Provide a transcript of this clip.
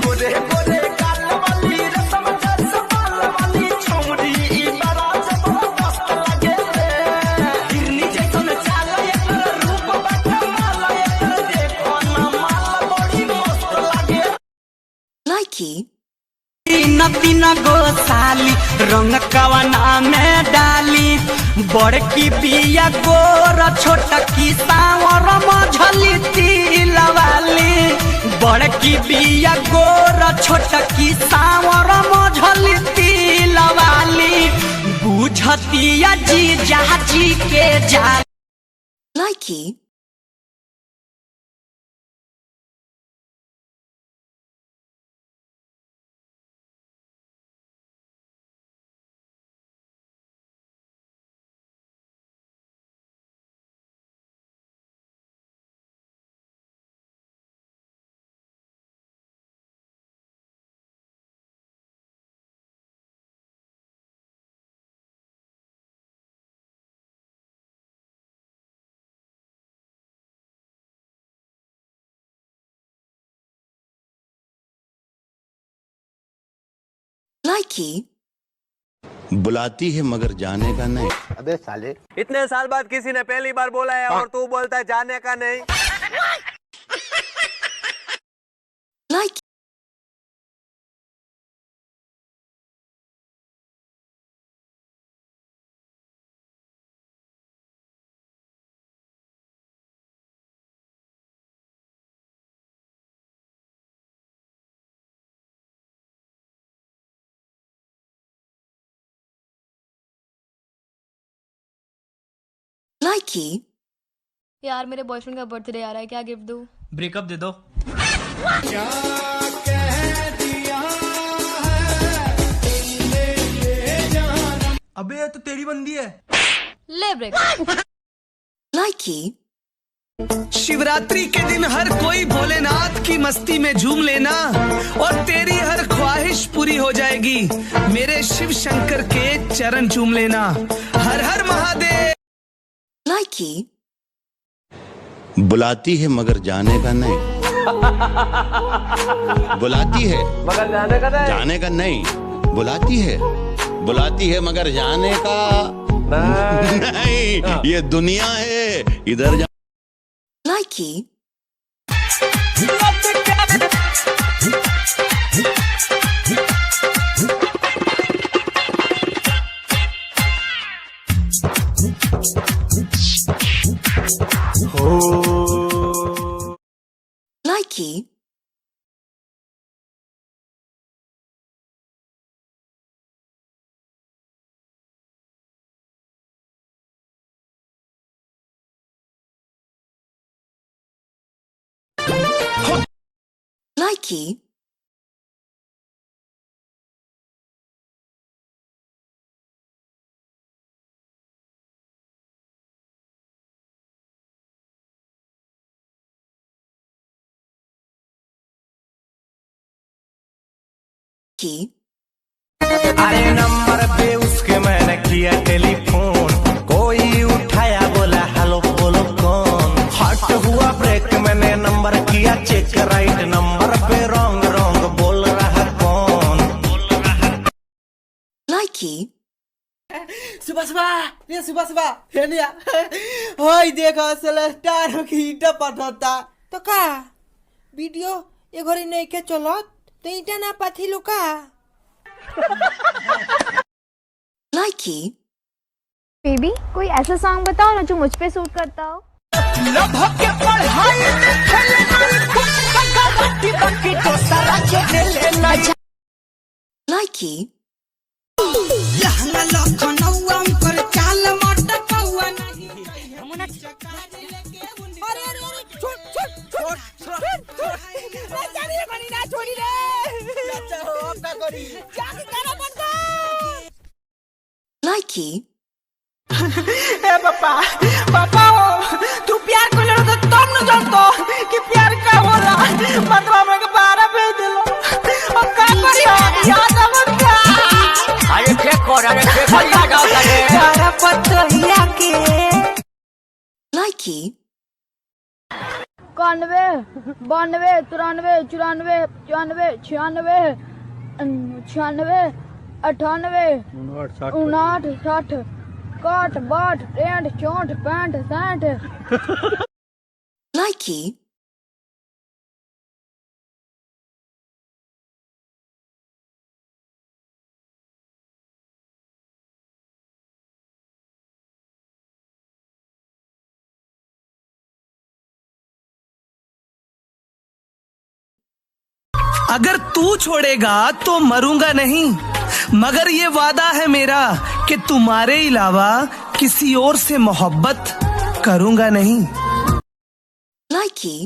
गोरे गोरे गाल वाली रसम जस बाल वाली छौरी ई बड़ा जबरदस्त लगे रे। हिरनी जैसन चाल एकर रूप बाटे माल एकर देखो ना माल बड़ी मस्त लगे। Likey. तीन गो साली रंग कवना में डाली बड़की बिया गोर छोटकी सावर मझली तिलवाली। बड़की बिया गोर छोटकी सावर मझली तिलवाली बुझतिया जी जाजी के जाल। Likey. Likey. बुलाती है मगर जाने का नहीं। अबे साले, इतने साल बाद किसी ने पहली बार बोला है और तू बोलता है जाने का नहीं। Likey. Likey. यार मेरे बॉयफ्रेंड का बर्थडे आ रहा है, क्या गिफ्ट दूं? ब्रेकअप दे दो। अबे ये तो तेरी बंदी है। ले ब्रेकअप। Likey. शिवरात्रि के दिन हर कोई भोलेनाथ की मस्ती में झूम लेना और तेरी हर ख्वाहिश पूरी हो जाएगी। मेरे शिव शंकर के चरण चूम लेना। हर हर महादेव। Likey. बुलाती है मगर जाने का नहीं। बुलाती है मगर जाने का नहीं। जाने का नहीं। बुलाती है मगर जाने का नहीं। ये दुनिया है, इधर जा। Likey. Likey. Likey. Likey. अरे नंबर पे उसके मैंने किया टेलीफोन, कोई उठाया बोला हेलो बोलो कौन। हट हुआ ब्रेक, मैंने नंबर किया चेक, राइट नंबर पे रॉन्ग रॉन्ग बोल रहा कौन। Likey. सुबह सुबह हेनिया होय देखो सेलेस्टार की ईटा पठता तो का वीडियो ये घरी नहीं के चलत तो ईटा ना पाथी लुका। Likey. बेबी कोई ऐसा सॉन्ग बताओ ना जो मुझ पे सूट करता हो। Likey. Likey. ए पापा तू प्यार को ले तो तुम न जानतो कि प्यार का होला। मतलब मैं के बारा भेज दिलो अब का करियो याद मत क्या। अरे फेंक याद आओ करे। सारा पत्तो हिया के। Likey. 91 92 93 94 95 96 96 98 59 60 61 62 63 64 65 likey, अगर तू छोड़ेगा तो मरूंगा नहीं, मगर ये वादा है मेरा कि तुम्हारे अलावा किसी और से मोहब्बत करूंगा नहीं। likey,